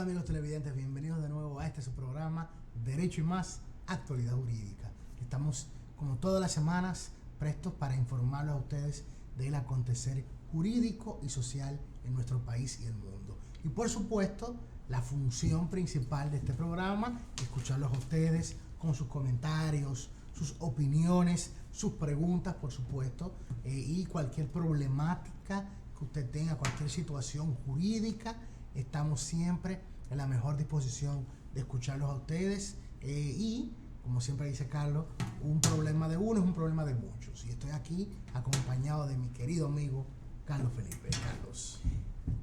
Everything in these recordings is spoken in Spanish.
Hola amigos televidentes, bienvenidos de nuevo a este su programa Derecho y Más, Actualidad Jurídica. Estamos como todas las semanas prestos para informarlos a ustedes del acontecer jurídico y social en nuestro país y el mundo. Y por supuesto, la función principal de este programa es escucharlos a ustedes con sus comentarios, sus opiniones, sus preguntas, por supuesto, y cualquier problemática que usted tenga, cualquier situación jurídica. Estamos siempre en la mejor disposición de escucharlos a ustedes y, como siempre dice Carlos, un problema de uno es un problema de muchos. Y estoy aquí acompañado de mi querido amigo Carlos Felipe. Carlos.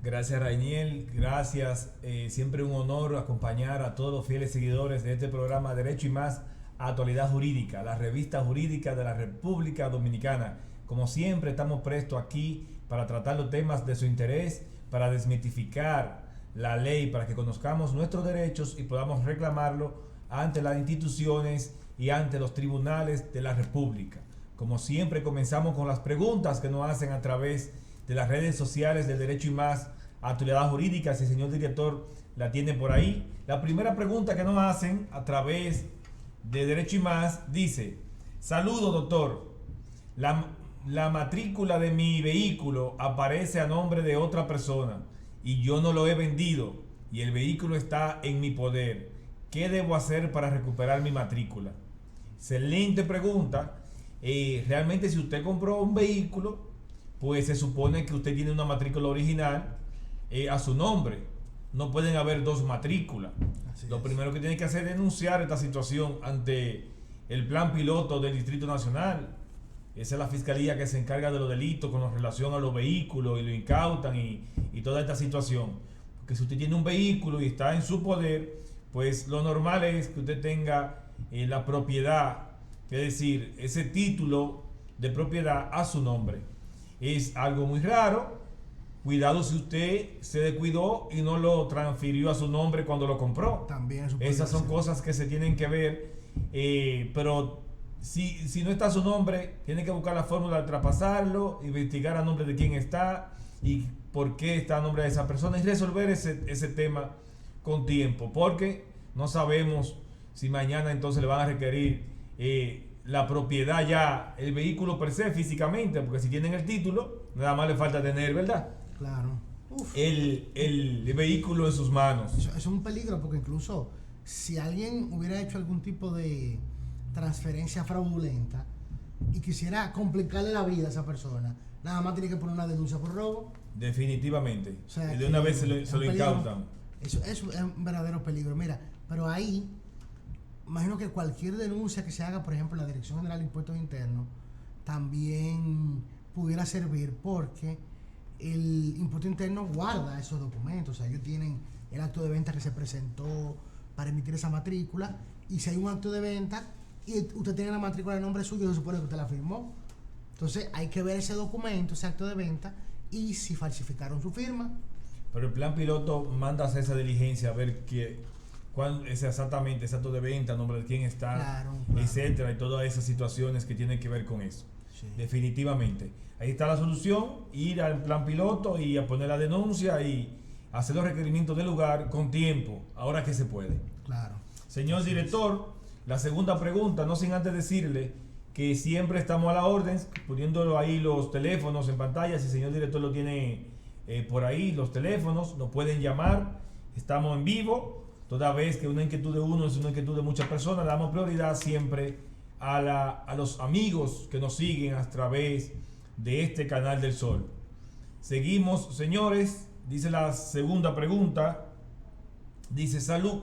Gracias, Rainiel. Gracias. Siempre un honor acompañar a todos los fieles seguidores de este programa Derecho y Más, Actualidad Jurídica, la revista jurídica de la República Dominicana. Como siempre, estamos prestos aquí para tratar los temas de su interés, para desmitificar la ley, para que conozcamos nuestros derechos y podamos reclamarlo ante las instituciones y ante los tribunales de la República. Como siempre, comenzamos con las preguntas que nos hacen a través de las redes sociales de Derecho y Más, Actualidad Jurídica. Si el señor director la tiene por ahí. La primera pregunta que nos hacen a través de Derecho y Más dice: saludo, doctor. La matrícula de mi vehículo aparece a nombre de otra persona y yo no lo he vendido y el vehículo está en mi poder. ¿Qué debo hacer para recuperar mi matrícula? Excelente pregunta. Realmente, si usted compró un vehículo, pues se supone que usted tiene una matrícula original a su nombre. No pueden haber dos matrículas. Lo primero que tiene que hacer es denunciar esta situación ante el plan piloto del Distrito Nacional. Esa es la fiscalía que se encarga de los delitos con relación a los vehículos y lo incautan y toda esta situación. Porque si usted tiene un vehículo y está en su poder, pues lo normal es que usted tenga la propiedad, es decir, ese título de propiedad a su nombre. Es algo muy raro. Cuidado si usted se descuidó y no lo transfirió a su nombre cuando lo compró. También esas son cosas que se tienen que ver, pero si no está a su nombre, tiene que buscar la fórmula de traspasarlo, investigar a nombre de quién está y por qué está a nombre de esa persona y resolver ese tema con tiempo, porque no sabemos si mañana entonces le van a requerir la propiedad ya, el vehículo per se físicamente, porque si tienen el título, nada más le falta tener, ¿verdad? Claro. El vehículo en sus manos. Eso es un peligro, porque incluso si alguien hubiera hecho algún tipo de transferencia fraudulenta y quisiera complicarle la vida a esa persona, nada más tiene que poner una denuncia por robo. Definitivamente. O sea, y de una vez se lo incautan. Eso es un verdadero peligro. Mira, pero ahí, imagino que cualquier denuncia que se haga, por ejemplo, en la Dirección General de Impuestos Internos, también pudiera servir, porque el Impuesto Interno guarda esos documentos. O sea, ellos tienen el acto de venta que se presentó para emitir esa matrícula, y si hay un acto de venta y usted tiene la matrícula de nombre suyo, se supone que usted la firmó. Entonces hay que ver ese documento, ese acto de venta, y si falsificaron su firma. Pero el plan piloto manda a hacer esa diligencia, a ver cuál es exactamente ese acto de venta, nombre de quién está, Claro. etcétera, y todas esas situaciones que tienen que ver con eso. Sí. Definitivamente. Ahí está la solución: ir al plan piloto y a poner la denuncia y hacer los requerimientos del lugar con tiempo, ahora que se puede. Claro. Señor director, la segunda pregunta, no sin antes decirle que siempre estamos a la orden, poniéndolo ahí los teléfonos en pantalla. Si el señor director lo tiene por ahí, los teléfonos, nos pueden llamar. Estamos en vivo, toda vez que una inquietud de uno es una inquietud de muchas personas. Le damos prioridad siempre a los amigos que nos siguen a través de este canal del Sol. Seguimos, señores. Dice la segunda pregunta, dice: salud,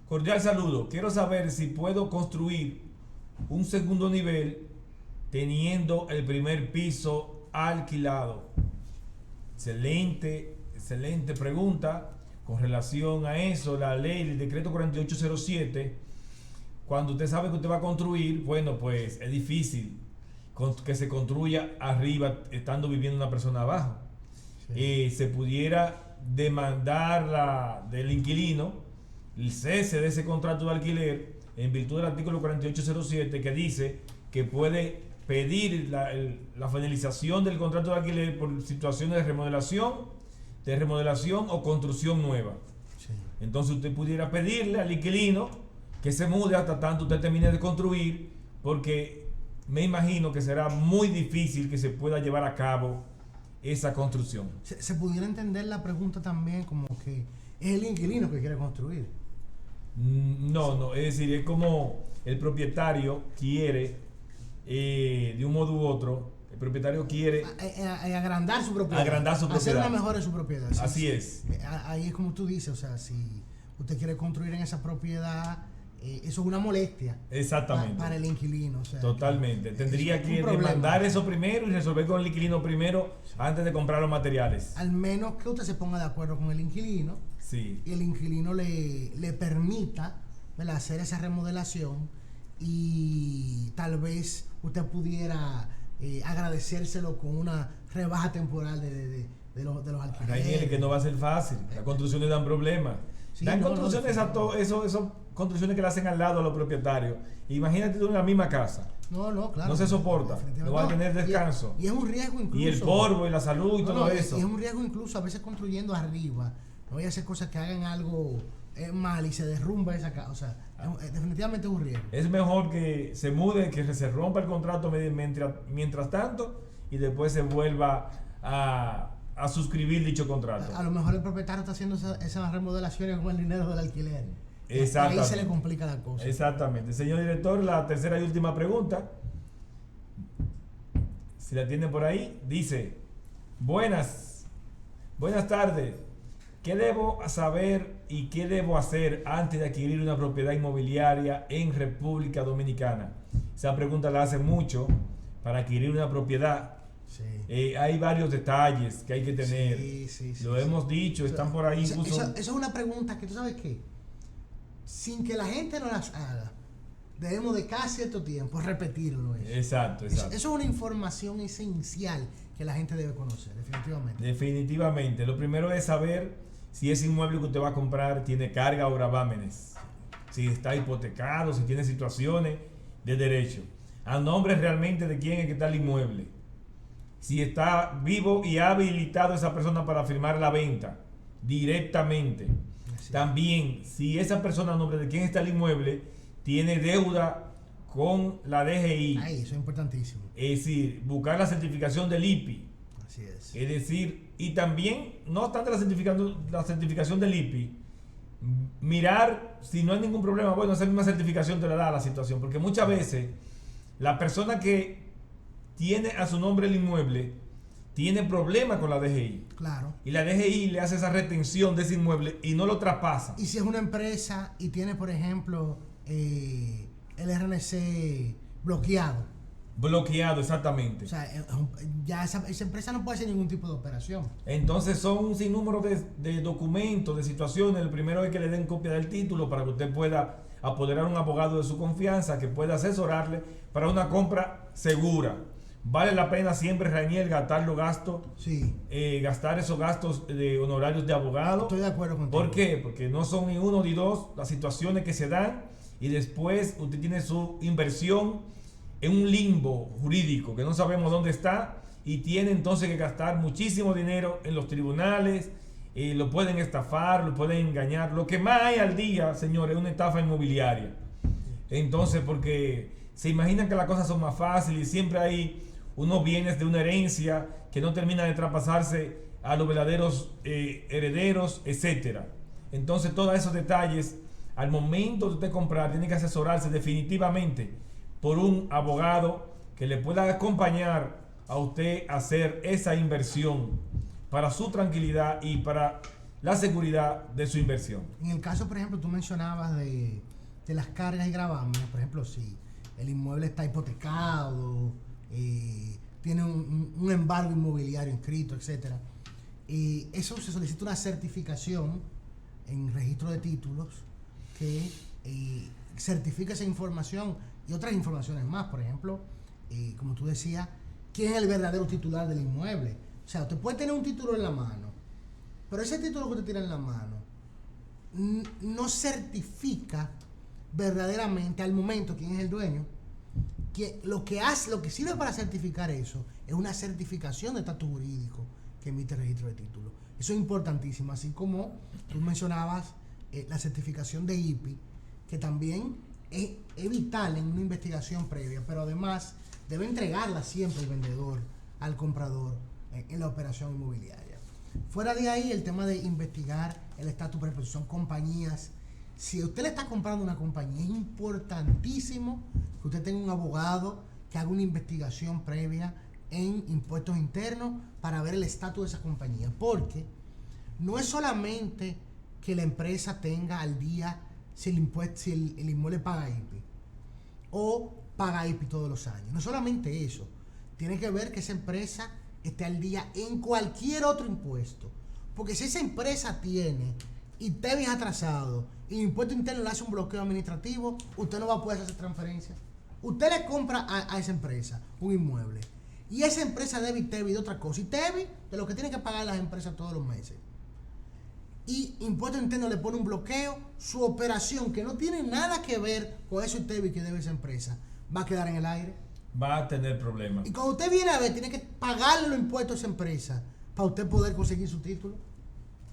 cordial saludo, quiero saber si puedo construir un segundo nivel teniendo el primer piso alquilado. Excelente pregunta. Con relación a eso, la ley, el decreto 4807, cuando usted sabe que usted va a construir, bueno, pues es difícil que se construya arriba estando viviendo una persona abajo. Sí. Se pudiera demandar del inquilino el cese de ese contrato de alquiler en virtud del artículo 4807, que dice que puede pedir la finalización del contrato de alquiler por situaciones de remodelación o construcción nueva. Sí. Entonces usted pudiera pedirle al inquilino que se mude hasta tanto usted termine de construir, porque me imagino que será muy difícil que se pueda llevar a cabo esa construcción. Se pudiera entender la pregunta también como que es el inquilino que quiere construir. No, es decir, es como el propietario quiere, de un modo u otro, el propietario quiere Agrandar su propiedad. Hacerla mejor en su propiedad. Sí, así sí. es. Ahí es como tú dices, o sea, si usted quiere construir en esa propiedad, eso es una molestia. Exactamente. Para el inquilino. O sea, totalmente. Tendría que demandar eso primero y resolver con el inquilino primero antes de comprar los materiales. Al menos que usted se ponga de acuerdo con el inquilino. Sí. Y el inquilino le permita, ¿verdad?, hacer esa remodelación, y tal vez usted pudiera agradecérselo con una rebaja temporal de los alquileres. Rainiel, que no va a ser fácil. Las construcciones dan problemas. Sí, Dan construcciones a todos, eso construcciones que le hacen al lado a los propietarios. Imagínate tú en la misma casa. No, claro. No se soporta. No va a tener descanso. Y es un riesgo incluso. Y el polvo y la salud y todo eso. Y es un riesgo incluso a veces construyendo arriba. No voy a hacer cosas que hagan algo mal y se derrumba esa casa. O sea, definitivamente es un riesgo. Es mejor que se mude, que se rompa el contrato mientras tanto y después se vuelva a suscribir dicho contrato. A lo mejor el propietario está haciendo esas remodelaciones con el dinero del alquiler. Exactamente. Ahí se le complica la cosa. Exactamente. Señor director, la tercera y última pregunta, si la tiene por ahí, dice: buenas tardes. ¿Qué debo saber y qué debo hacer antes de adquirir una propiedad inmobiliaria en República Dominicana? Esa pregunta la hace mucho para adquirir una propiedad. Sí. Hay varios detalles que hay que tener. Sí, Lo hemos dicho, están por ahí incluso. Eso es una pregunta que tú sabes qué, sin que la gente no las haga, debemos de cada cierto tiempo repetirlo. Exacto. Eso es una información esencial que la gente debe conocer, definitivamente. Definitivamente. Lo primero es saber si ese inmueble que usted va a comprar tiene carga o gravámenes, si está hipotecado, si tiene situaciones de derecho, a nombre realmente de quién es que está el inmueble, si está vivo y ha habilitado esa persona para firmar la venta directamente. Así. También, si esa persona a nombre de quién está el inmueble tiene deuda con la DGI. Ahí, eso es importantísimo. Es decir, buscar la certificación del IPI. Así es. Es decir, y también, no obstante la certificación del IPI, mirar si no hay ningún problema. Bueno, esa misma certificación te la da la situación, porque muchas veces la persona que tiene a su nombre el inmueble tiene problemas con la DGI. Claro. Y la DGI le hace esa retención de ese inmueble y no lo traspasa. Y si es una empresa y tiene, por ejemplo, el RNC bloqueado. Bloqueado, exactamente. O sea, ya esa empresa no puede hacer ningún tipo de operación. Entonces son un sinnúmero de documentos, de situaciones. El primero es que le den copia del título para que usted pueda apoderar a un abogado de su confianza que pueda asesorarle para una compra segura. Vale la pena siempre, Rainiel, gastar los gastos, Sí. Gastar esos gastos de honorarios de abogado. Estoy de acuerdo contigo. ¿Por qué? Porque no son ni uno ni dos las situaciones que se dan y después usted tiene su inversión en un limbo jurídico que no sabemos dónde está y tiene entonces que gastar muchísimo dinero en los tribunales. Lo pueden estafar, lo pueden engañar. Lo que más hay al día, señores, es una estafa inmobiliaria. Entonces, porque se imaginan que las cosas son más fáciles y siempre hay unos bienes de una herencia que no terminan de traspasarse a los verdaderos herederos, etcétera. Entonces, todos esos detalles, al momento de usted comprar, tiene que asesorarse definitivamente por un abogado que le pueda acompañar a usted a hacer esa inversión para su tranquilidad y para la seguridad de su inversión. En el caso, por ejemplo, tú mencionabas de las cargas y gravámenes, por ejemplo, si el inmueble está hipotecado, tiene un embargo inmobiliario inscrito, etcétera, eso se solicita una certificación en registro de títulos que certifica esa información y otras informaciones más. Por ejemplo, como tú decías, ¿quién es el verdadero titular del inmueble? O sea, usted puede tener un título en la mano, pero ese título que usted tiene en la mano no certifica verdaderamente al momento quién es el dueño. Que lo que sirve para certificar eso es una certificación de estatus jurídico que emite el registro de títulos. Eso es importantísimo, así como tú mencionabas la certificación de IPI, que también es vital en una investigación previa, pero además debe entregarla siempre el vendedor al comprador en la operación inmobiliaria. Fuera de ahí, el tema de investigar el estatus, por ejemplo, son compañías. Si usted le está comprando una compañía, es importantísimo que usted tenga un abogado que haga una investigación previa en impuestos internos para ver el estatus de esa compañía, porque no es solamente que la empresa tenga al día si el inmueble paga IPI o paga IPI todos los años. No solamente eso, tiene que ver que esa empresa esté al día en cualquier otro impuesto, porque si esa empresa tiene ITEVIS atrasado y el impuesto interno le hace un bloqueo administrativo, usted no va a poder hacer transferencia. Usted le compra a esa empresa un inmueble y esa empresa debe ITEVIS de otra cosa. ITEVIS de lo que tienen que pagar las empresas todos los meses. Y impuesto interno le pone un bloqueo, su operación que no tiene nada que ver con eso ITEVIS que debe esa empresa va a quedar en el aire. Va a tener problemas. Y cuando usted viene a ver, tiene que pagarle los impuestos a esa empresa para usted poder conseguir su título.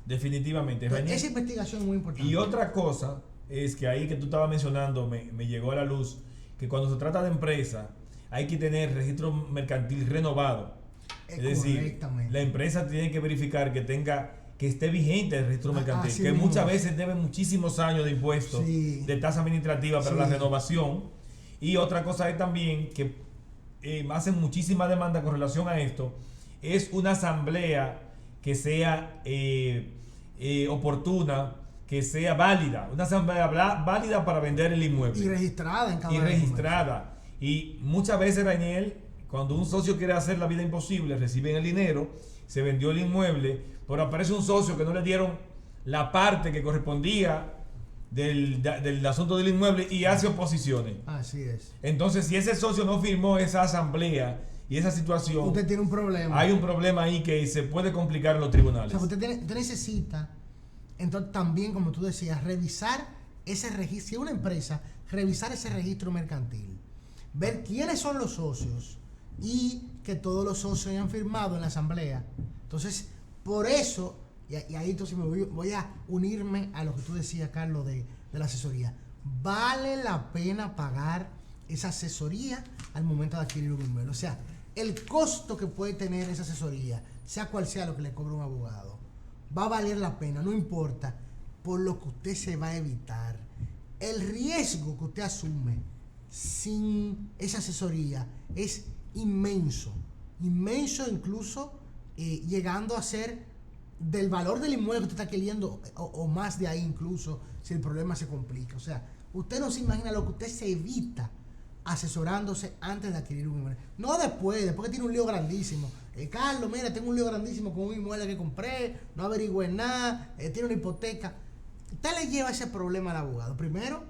Definitivamente. Entonces, esa investigación es muy importante. Y otra cosa es que ahí que tú estabas mencionando me llegó a la luz que cuando se trata de empresa hay que tener registro mercantil renovado. Es decir, la empresa tiene que verificar que esté vigente el registro mercantil, que mismo. Muchas veces debe muchísimos años de impuestos, de tasa administrativa para la renovación. Y otra cosa es también que hacen muchísima demanda con relación a esto, es una asamblea que sea oportuna, que sea válida, una asamblea válida para vender el inmueble. Y registrada en cada Y registrada. Y muchas veces, Daniel, cuando un socio quiere hacer la vida imposible, reciben el dinero, se vendió el inmueble, pero aparece un socio que no le dieron la parte que correspondía del asunto del inmueble y hace oposiciones. Así es. Entonces, si ese socio no firmó esa asamblea y esa situación, usted tiene un problema. Hay un problema ahí que se puede complicar en los tribunales. O sea, usted necesita, entonces también, como tú decías, revisar ese registro. Si es una empresa, revisar ese registro mercantil, ver quiénes son los socios y que todos los socios hayan firmado en la asamblea. Entonces, por eso, y ahí entonces voy a unirme a lo que tú decías, Carlos, de la asesoría. Vale la pena pagar esa asesoría al momento de adquirir un inmueble. O sea, el costo que puede tener esa asesoría, sea cual sea lo que le cobre un abogado, va a valer la pena, no importa por lo que usted se va a evitar. El riesgo que usted asume sin esa asesoría es inmenso, incluso llegando a ser del valor del inmueble que usted está adquiriendo o más de ahí incluso si el problema se complica. O sea, usted no se imagina lo que usted se evita asesorándose antes de adquirir un inmueble. No después que tiene un lío grandísimo. Carlos, mira, tengo un lío grandísimo con un inmueble que compré, no averigüé nada, tiene una hipoteca. Usted le lleva ese problema al abogado. Primero,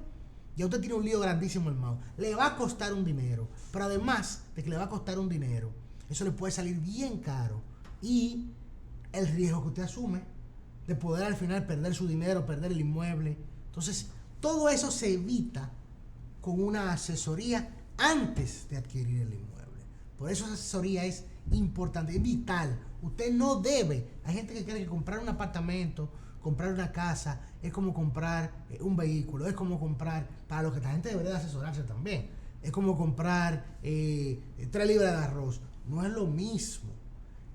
ya usted tiene un lío grandísimo hermano. Le va a costar un dinero. Pero además de que le va a costar un dinero, eso le puede salir bien caro. Y el riesgo que usted asume de poder al final perder su dinero, perder el inmueble. Entonces, todo eso se evita con una asesoría antes de adquirir el inmueble. Por eso esa asesoría es importante, es vital. Usted no debe, hay gente que cree que comprar un apartamento, comprar una casa, es como comprar un vehículo, es como comprar, para lo que la gente debería asesorarse también, es como comprar 3 libras de arroz. No es lo mismo.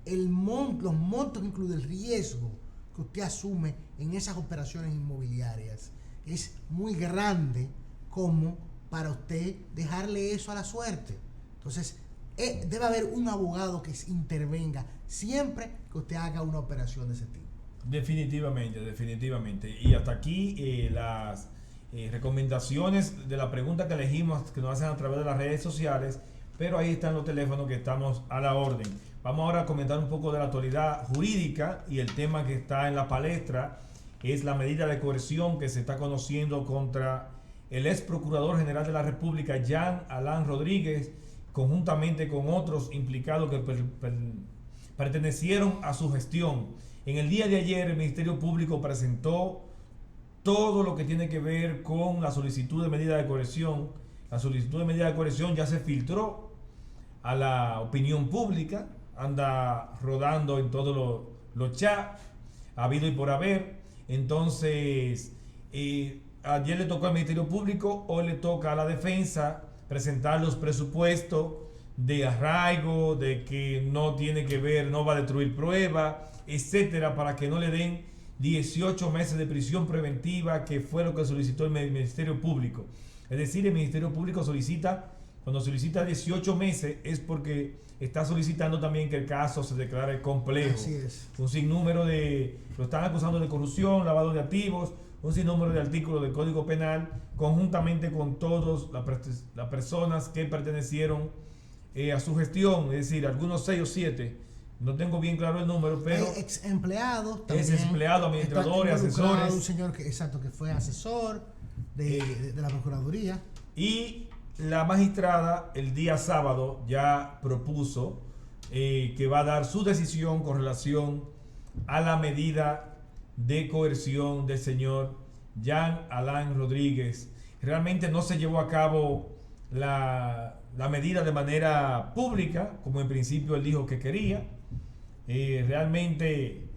Los montos que incluye el riesgo que usted asume en esas operaciones inmobiliarias es muy grande como para usted dejarle eso a la suerte. Entonces, debe haber un abogado que intervenga siempre que usted haga una operación de ese tipo. Definitivamente. Y hasta aquí las recomendaciones de la pregunta que elegimos, que nos hacen a través de las redes sociales, pero ahí están los teléfonos que estamos a la orden. Vamos ahora a comentar un poco de la actualidad jurídica y el tema que está en la palestra es la medida de coerción que se está conociendo contra el ex procurador general de la República, Jean Alain Rodríguez, conjuntamente con otros implicados que pertenecieron a su gestión. En el día de ayer el Ministerio Público presentó todo lo que tiene que ver con la solicitud de medida de coerción. La solicitud de medida de coerción ya se filtró a la opinión pública, anda rodando en todos los chats habido y por haber. Entonces, ayer le tocó al Ministerio Público, hoy le toca a la defensa presentar los presupuestos de arraigo, de que no tiene que ver, no va a destruir pruebas, etcétera, para que no le den 18 meses de prisión preventiva, que fue lo que solicitó el Ministerio Público. Es decir, el Ministerio Público cuando solicita 18 meses es porque está solicitando también que el caso se declare complejo. Así es. Un sinnúmero lo están acusando de corrupción, lavado de activos, un sinnúmero de artículos del Código Penal, conjuntamente con todas las personas que pertenecieron a su gestión, es decir, algunos 6 o 7, no tengo bien claro el número, pero ex empleados, ex empleados, administradores, asesores. Un señor que fue asesor de la Procuraduría. Y la magistrada el día sábado ya propuso que va a dar su decisión con relación a la medida de coerción del señor Jean Alain Rodríguez. Realmente no se llevó a cabo la medida de manera pública, como en principio él dijo que quería. Realmente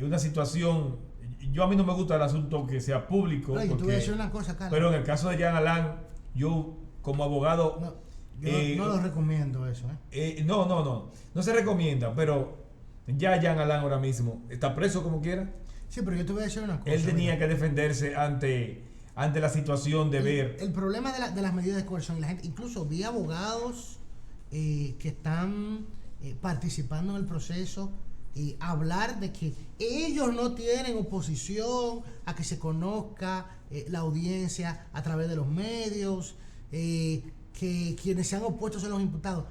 una situación, a mí no me gusta el asunto que sea público, No, yo te voy a decir una cosa, Carlos. pero en el caso de Jean Alain, yo como abogado no lo recomiendo eso. No se recomienda, pero ya Jean Alain ahora mismo está preso como quiera. Sí, pero yo te voy a decir una cosa. Él tenía que defenderse ante la situación de ver. El problema de las medidas de coerción, y la gente, incluso vi abogados que están participando en el proceso, hablar de que ellos no tienen oposición a que se conozca la audiencia a través de los medios, que quienes se han opuesto son los imputados.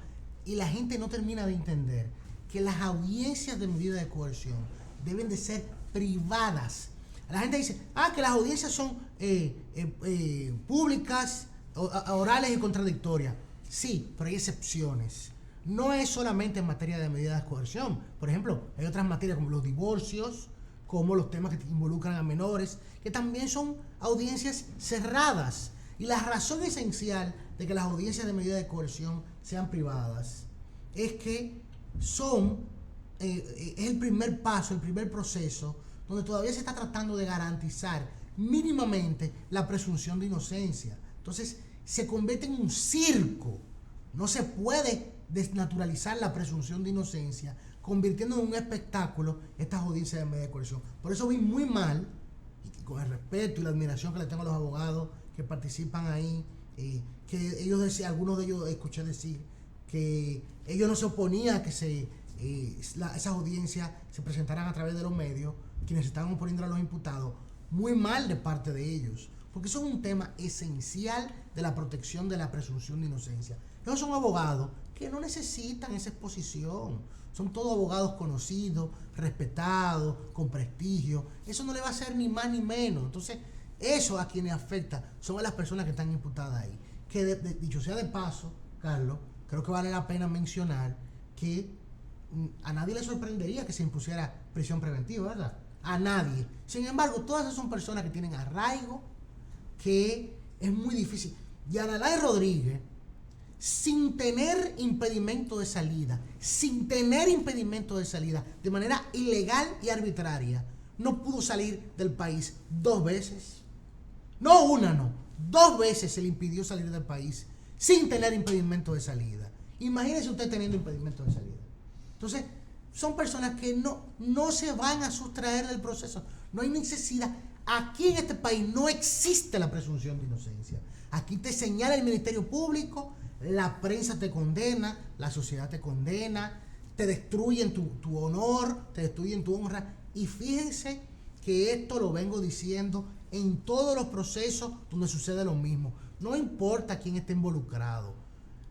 Y la gente no termina de entender que las audiencias de medida de coerción deben de ser privadas. La gente dice, que las audiencias son públicas, orales y contradictorias. Sí, pero hay excepciones. No es solamente en materia de medidas de coerción. Por ejemplo, hay otras materias como los divorcios, como los temas que involucran a menores, que también son audiencias cerradas. Y la razón esencial de que las audiencias de medida de coerción sean privadas es que es el primer paso, el primer proceso donde todavía se está tratando de garantizar mínimamente la presunción de inocencia. Entonces se convierte en un circo. No se puede desnaturalizar la presunción de inocencia convirtiendo en un espectáculo estas audiencias de medida de coerción. Por eso vi muy mal, y con el respeto y la admiración que le tengo a los abogados que participan ahí, que ellos decían, algunos de ellos escuché decir que ellos no se oponían a que esas audiencias se presentaran a través de los medios, quienes estaban oponiendo a los imputados. Muy mal de parte de ellos, porque eso es un tema esencial de la protección de la presunción de inocencia. Ellos son abogados que no necesitan esa exposición, son todos abogados conocidos, respetados, con prestigio. Eso no le va a hacer ni más ni menos. Entonces, eso a quienes afecta son a las personas que están imputadas ahí. Que dicho sea de paso, Carlos, creo que vale la pena mencionar que a nadie le sorprendería que se impusiera prisión preventiva, ¿verdad? A nadie. Sin embargo, todas esas son personas que tienen arraigo, que es muy difícil. Jean Alain Rodríguez, sin tener impedimento de salida, de manera ilegal y arbitraria, no pudo salir del país 2 veces. No una, no. 2 veces se le impidió salir del país sin tener impedimento de salida. Imagínese usted teniendo impedimento de salida. Entonces, son personas que no se van a sustraer del proceso. No hay necesidad. Aquí en este país no existe la presunción de inocencia. Aquí te señala el Ministerio Público, la prensa te condena, la sociedad te condena, te destruyen tu honor, te destruyen tu honra. Y fíjense que esto lo vengo diciendo en todos los procesos donde sucede lo mismo. No importa quién esté involucrado,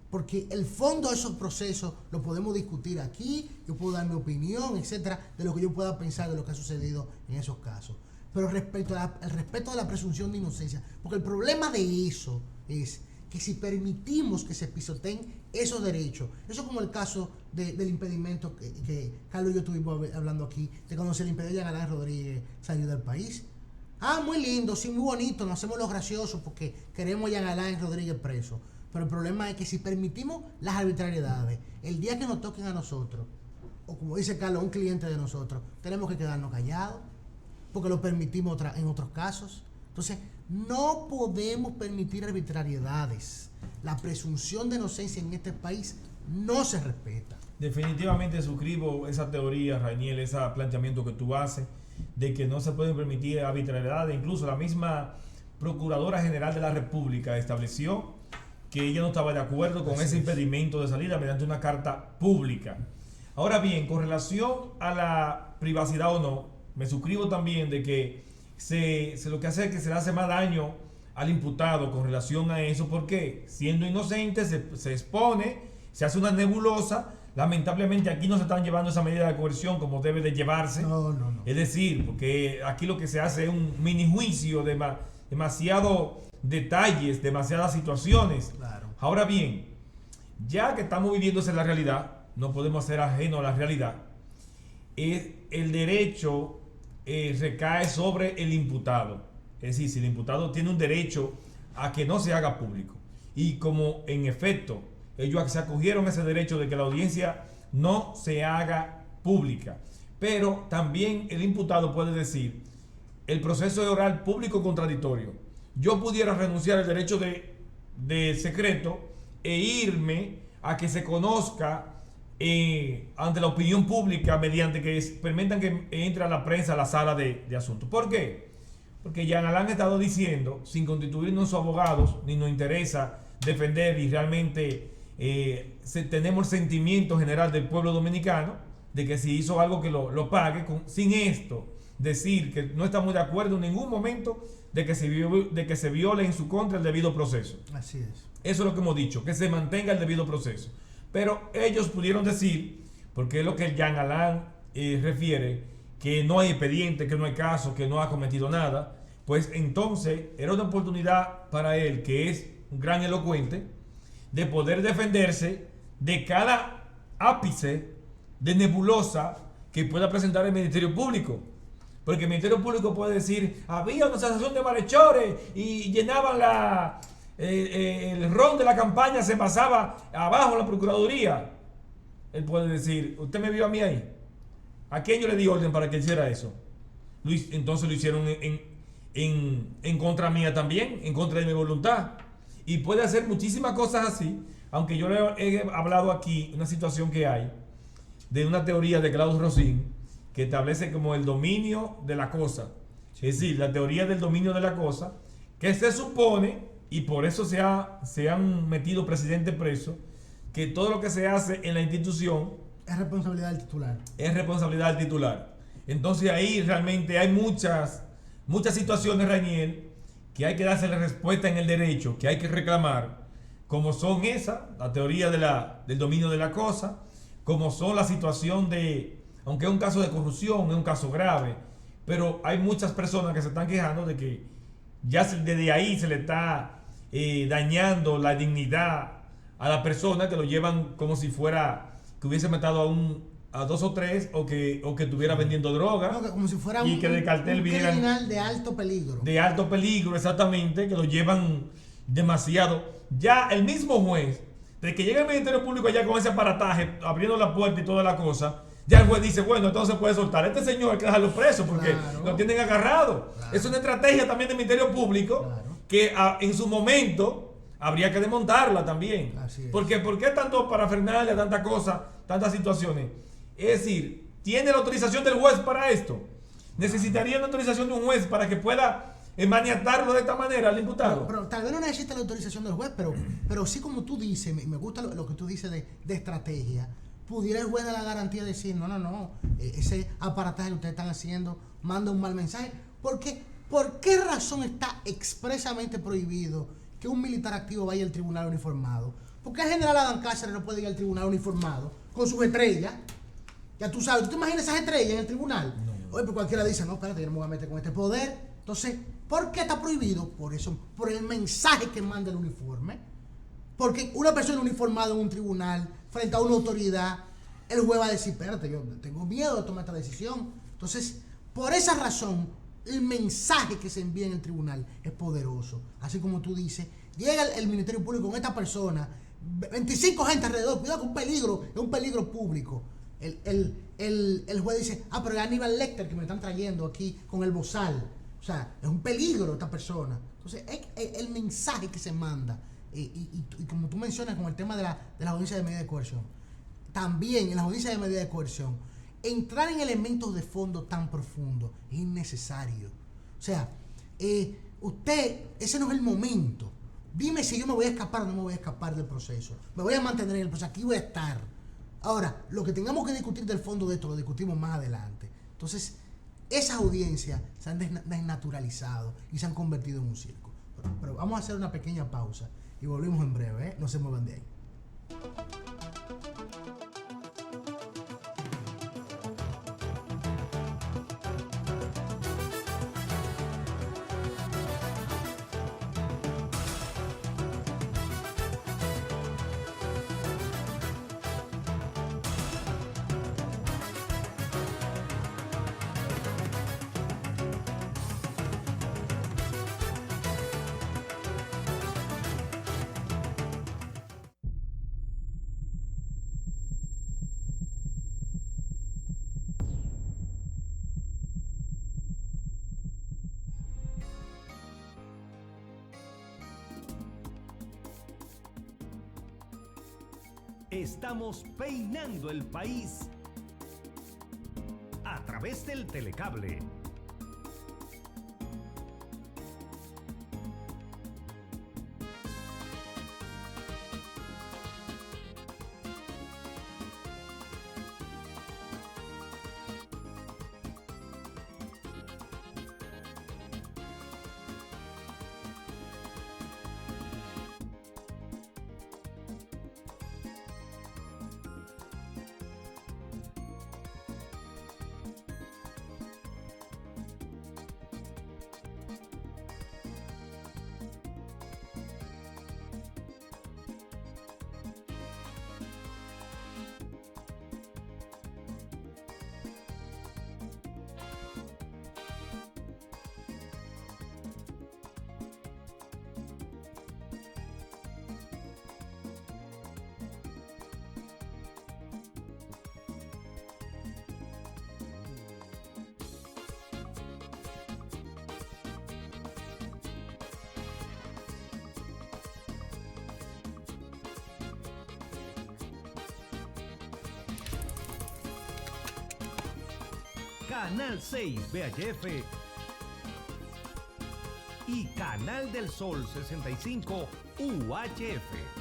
porque el fondo de esos procesos lo podemos discutir aquí, yo puedo dar mi opinión, etcétera, de lo que yo pueda pensar de lo que ha sucedido en esos casos. Pero respecto al respeto de la presunción de inocencia, porque el problema de eso es que si permitimos que se pisoteen esos derechos, eso es como el caso del impedimento que Carlos y yo estuvimos hablando aquí, de cuando se le impidió a Jean Alain Rodríguez salir del país. Muy lindo, sí, muy bonito, nos hacemos los graciosos porque queremos a Jean Alain Rodríguez preso. Pero el problema es que si permitimos las arbitrariedades, el día que nos toquen a nosotros, o como dice Carlos, un cliente de nosotros, tenemos que quedarnos callados, porque lo permitimos en otros casos. Entonces, no podemos permitir arbitrariedades. La presunción de inocencia en este país no se respeta. Definitivamente suscribo esa teoría, Rainiel, ese planteamiento que tú haces, de que no se pueden permitir arbitrariedades. Incluso la misma Procuradora General de la República estableció que ella no estaba de acuerdo con ese impedimento de salida mediante una carta pública. Ahora bien, con relación a la privacidad o no, me suscribo también de que lo que hace es que se le hace más daño al imputado con relación a eso, porque siendo inocente se expone, se hace una nebulosa. Lamentablemente aquí no se están llevando esa medida de coerción como debe de llevarse. No. Es decir, porque aquí lo que se hace es un mini juicio de demasiados detalles, demasiadas situaciones. Claro. Ahora bien, ya que estamos viviendo esa la realidad, no podemos ser ajenos a la realidad. El derecho recae sobre el imputado. Es decir, si el imputado tiene un derecho a que no se haga público. Y como en efecto ellos se acogieron a ese derecho de que la audiencia no se haga pública. Pero también el imputado puede decir, el proceso de oral público contradictorio. Yo pudiera renunciar al derecho de secreto e irme a que se conozca ante la opinión pública mediante que permitan que entre a la prensa a la sala de asuntos. ¿Por qué? Porque Jean Alain ha estado diciendo, sin constituirnos abogados, ni nos interesa defender y realmente tenemos el sentimiento general del pueblo dominicano de que si hizo algo que lo pague, sin esto decir que no estamos de acuerdo en ningún momento de que se viole en su contra el debido proceso. Así es. Eso es lo que hemos dicho, que se mantenga el debido proceso. Pero ellos pudieron decir, porque es lo que Jean Alain refiere, que no hay expediente, que no hay caso, que no ha cometido nada, pues entonces era una oportunidad para él, que es un gran elocuente, de poder defenderse de cada ápice de nebulosa que pueda presentar el Ministerio Público. Porque el Ministerio Público puede decir, había una asociación de malhechores y llenaban el ron de la campaña, se pasaba abajo en la Procuraduría. Él puede decir, ¿usted me vio a mí ahí? ¿A quién yo le di orden para que hiciera eso? Entonces lo hicieron en contra mía también, en contra de mi voluntad. Y puede hacer muchísimas cosas así, aunque yo le he hablado aquí una situación que hay de una teoría de Claude Rossin que establece como el dominio de la cosa. Es decir, la teoría del dominio de la cosa, que se supone, y por eso se han metido presidentes presos, que todo lo que se hace en la institución es responsabilidad del titular. Es responsabilidad del titular. Entonces ahí realmente hay muchas situaciones, Rainiel, que hay que darse la respuesta en el derecho, que hay que reclamar, como son la teoría del dominio de la cosa, como son la situación aunque es un caso de corrupción, es un caso grave, pero hay muchas personas que se están quejando de que ya desde ahí se le está dañando la dignidad a la persona, que lo llevan como si fuera que hubiese matado a dos o tres, o que estuviera vendiendo droga, no, como si fuera y que de cartel un vieran criminal de alto peligro. De alto peligro, exactamente, que lo llevan demasiado. Ya el mismo juez, de que llega el Ministerio Público allá con ese aparataje, abriendo la puerta y toda la cosa, ya el juez dice, bueno, entonces puede soltar. Este señor hay que dejarlo preso porque lo tienen agarrado. Claro. Es una estrategia también del Ministerio Público, que en su momento habría que desmontarla también. Porque ¿por qué tanto parafernalia, tanta cosa, tantas situaciones? Es decir, ¿tiene la autorización del juez para esto? ¿Necesitaría una autorización de un juez para que pueda maniatarlo de esta manera al imputado? Pero tal vez no necesita la autorización del juez, pero sí, como tú dices, me gusta lo que tú dices de estrategia. Pudiera el juez de la garantía decir, no, ese aparataje que ustedes están haciendo manda un mal mensaje. ¿Por qué razón está expresamente prohibido que un militar activo vaya al tribunal uniformado? ¿Por qué el general Adán Cáceres no puede ir al tribunal uniformado con sus estrellas? Ya tú sabes, ¿tú te imaginas esas estrellas en el tribunal? No. Oye, pues cualquiera dice, no, espérate, yo no me voy a meter con este poder. Entonces, ¿por qué está prohibido? Por eso, por el mensaje que manda el uniforme. Porque una persona uniformada en un tribunal, frente a una autoridad, el juez va a decir, espérate, yo tengo miedo de tomar esta decisión. Entonces, por esa razón, el mensaje que se envía en el tribunal es poderoso. Así como tú dices, llega el Ministerio Público con esta persona, 25 gente alrededor, cuidado con un peligro, es un peligro público. el juez dice, pero es Aníbal Lecter que me están trayendo aquí con el bozal. O sea, es un peligro esta persona. Entonces, es el mensaje que se manda. Y como tú mencionas con el tema de la audiencia de medida de coerción, también en la audiencia de medida de coerción, entrar en elementos de fondo tan profundos es innecesario. O sea, ese no es el momento. Dime si yo me voy a escapar o no me voy a escapar del proceso. Me voy a mantener en el proceso, aquí voy a estar. Ahora, lo que tengamos que discutir del fondo de esto lo discutimos más adelante. Entonces, esas audiencias se han desnaturalizado y se han convertido en un circo. Pero vamos a hacer una pequeña pausa y volvemos en breve, ¿eh? No se muevan de ahí. Estamos peinando el país a través del telecable. Canal 6 VHF y Canal del Sol 65 UHF.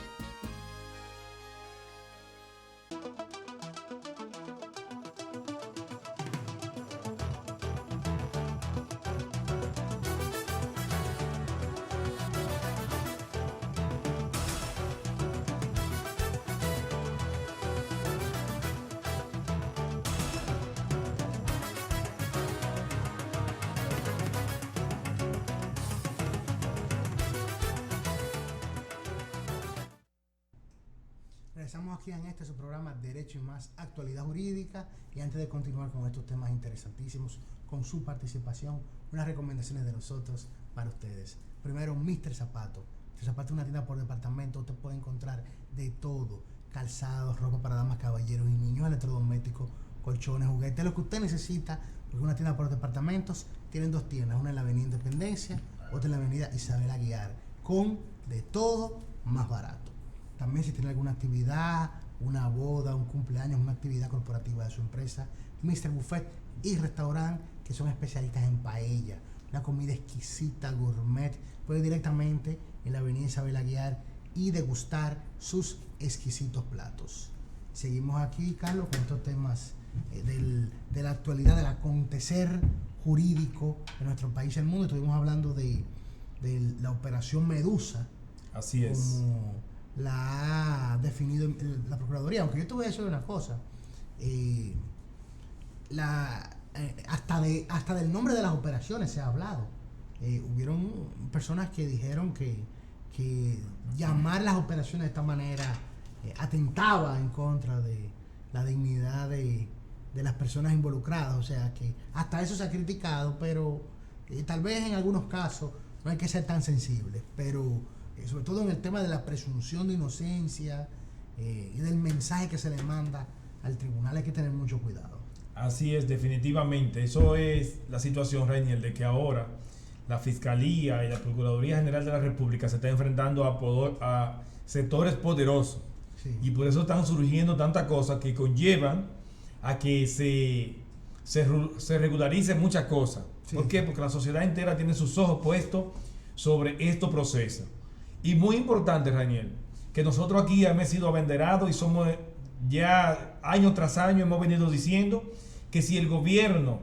Regresamos aquí en su programa Derecho y Más, Actualidad Jurídica. Y antes de continuar con estos temas interesantísimos, con su participación, unas recomendaciones de nosotros para ustedes. Primero, Mr. Zapato. Mr. Zapato es una tienda por departamento. Usted puede encontrar de todo: calzados, ropa para damas, caballeros y niños, electrodomésticos, colchones, juguetes, lo que usted necesita. Porque es una tienda por departamentos. Tienen dos tiendas, una en la Avenida Independencia, otra en la Avenida Isabel Aguiar, con de todo más barato. También si tiene alguna actividad, una boda, un cumpleaños, una actividad corporativa de su empresa, Mr. Buffet y Restaurant, que son especialistas en paella, una comida exquisita, gourmet. Puede ir directamente en la Avenida Isabel Aguiar y degustar sus exquisitos platos. Seguimos aquí, Carlos, con estos temas de la actualidad, del acontecer jurídico de nuestro país y el mundo. Estuvimos hablando de la operación Medusa. Así es. Como la ha definido la Procuraduría. Aunque yo te voy a decir una cosa, hasta del nombre de las operaciones se ha hablado. Hubieron personas que dijeron que llamar las operaciones de esta manera atentaba en contra de la dignidad de las personas involucradas. O sea que hasta eso se ha criticado, pero tal vez en algunos casos no hay que ser tan sensibles, pero sobre todo en el tema de la presunción de inocencia y del mensaje que se le manda al tribunal hay que tener mucho cuidado. Así es, definitivamente. Eso es la situación, Reinier, de que ahora la Fiscalía y la Procuraduría General de la República se está enfrentando a sectores poderosos. Sí. Y por eso están surgiendo tantas cosas que conllevan a que se regularicen muchas cosas. Sí. ¿Por qué? Porque la sociedad entera tiene sus ojos puestos sobre estos procesos. Y muy importante, Reinier, que nosotros aquí hemos sido abanderados y somos ya año tras año hemos venido diciendo que si el gobierno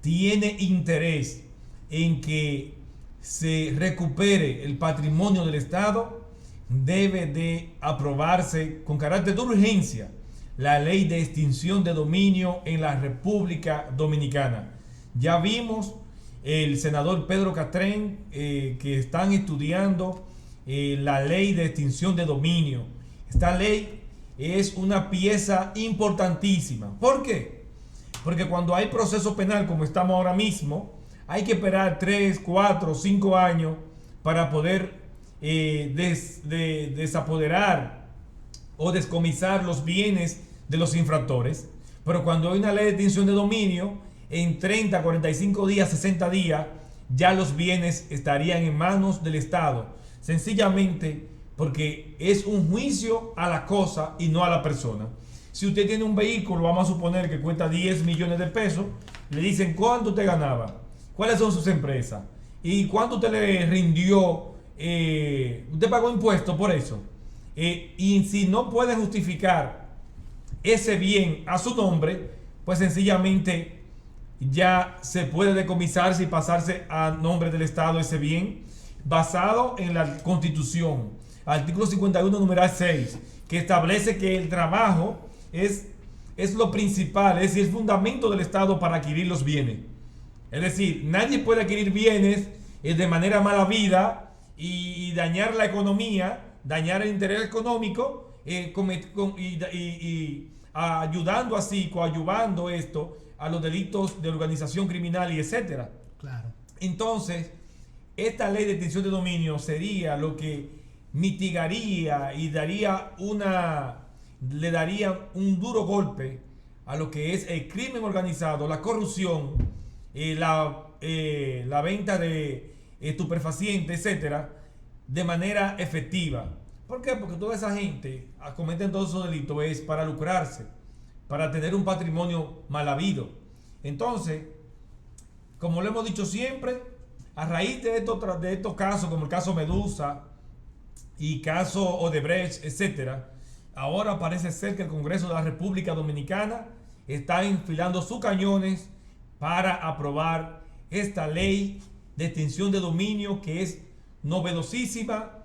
tiene interés en que se recupere el patrimonio del Estado, debe de aprobarse con carácter de urgencia la ley de extinción de dominio en la República Dominicana. Ya vimos el senador Pedro Catrén que están estudiando la ley de extinción de dominio. Esta ley es una pieza importantísima. ¿Por qué? Porque cuando hay proceso penal como estamos ahora mismo, hay que esperar 3, 4, 5 años para poder desapoderar o descomisar los bienes de los infractores. Pero cuando hay una ley de extinción de dominio, en 30, 45 días, 60 días, ya los bienes estarían en manos del Estado. Sencillamente porque es un juicio a la cosa y no a la persona. Si usted tiene un vehículo, vamos a suponer que cuesta 10 millones de pesos, le dicen cuánto usted ganaba, cuáles son sus empresas y cuánto usted le rindió, usted pagó impuestos por eso. Y si no puede justificar ese bien a su nombre, pues sencillamente ya se puede decomisarse y pasarse a nombre del Estado ese bien, basado en la Constitución, artículo 51, numeral 6, que establece que el trabajo es lo principal, es decir, el fundamento del Estado para adquirir los bienes. Es decir, nadie puede adquirir bienes de manera mala vida y dañar la economía, dañar el interés económico y ayudando así, coadyuvando esto a los delitos de organización criminal y etcétera. Claro. Entonces, esta ley de extinción de dominio sería lo que mitigaría y le daría un duro golpe a lo que es el crimen organizado, la corrupción, la venta de estupefacientes, etcétera, de manera efectiva. ¿Por qué? Porque toda esa gente cometen todos esos delitos es para lucrarse, para tener un patrimonio mal habido. Entonces, como lo hemos dicho siempre, a raíz de estos casos, como el caso Medusa y caso Odebrecht, etcétera, ahora parece ser que el Congreso de la República Dominicana está enfilando sus cañones para aprobar esta ley de extinción de dominio, que es novedosísima,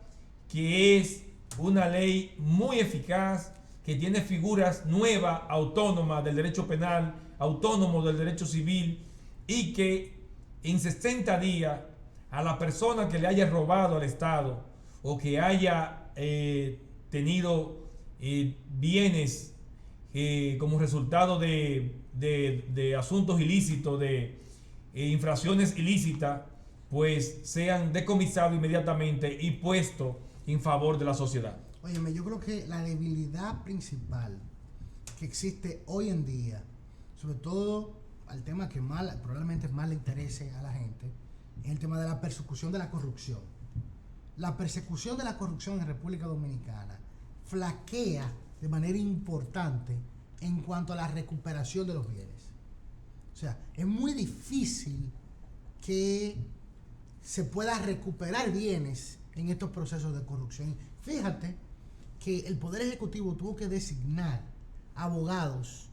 que es una ley muy eficaz, que tiene figuras nuevas, autónomas del derecho penal, autónomos del derecho civil, y que en 60 días a la persona que le haya robado al Estado o que haya tenido bienes como resultado de asuntos ilícitos, de infracciones ilícitas, pues sean decomisados inmediatamente y puestos en favor de la sociedad. Óyeme, yo creo que la debilidad principal que existe hoy en día, sobre todo al tema que probablemente más le interese a la gente, es el tema de la persecución de la corrupción. La persecución de la corrupción en República Dominicana flaquea de manera importante en cuanto a la recuperación de los bienes. O sea, es muy difícil que se pueda recuperar bienes en estos procesos de corrupción. Fíjate que el Poder Ejecutivo tuvo que designar abogados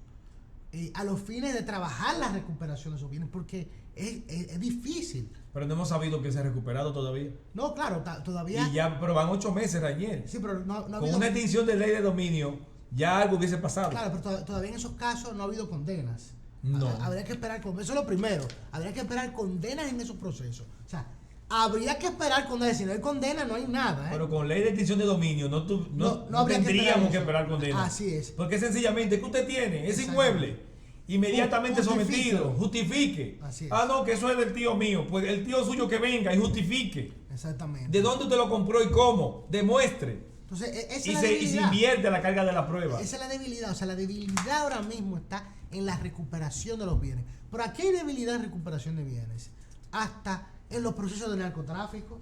a los fines de trabajar la recuperación de esos bienes, porque es difícil. Pero no hemos sabido que se ha recuperado todavía. No, claro, todavía. Pero van 8 meses, Reinier. Sí, pero no ha Con habido, una extinción de ley de dominio, ya algo hubiese pasado. Claro, pero todavía en esos casos no ha habido condenas. No. Habría que esperar, eso es lo primero. Habría que esperar condenas en esos procesos. O sea, habría que esperar condenas. Si no hay condena, no hay nada. Pero con ley de extinción de dominio no tendríamos que esperar condena. Así es. Porque sencillamente, ¿qué usted tiene? Ese inmueble inmediatamente sometido, justifique. Así es. Ah, no, que eso es del tío mío. Pues el tío suyo que venga y justifique. Exactamente. ¿De dónde usted lo compró y cómo? Demuestre. Entonces, esa es Y la se debilidad. invierte la carga de la prueba. Esa es la debilidad. O sea, la debilidad ahora mismo está en la recuperación de los bienes. Pero aquí hay debilidad en recuperación de bienes. Hasta en los procesos de narcotráfico.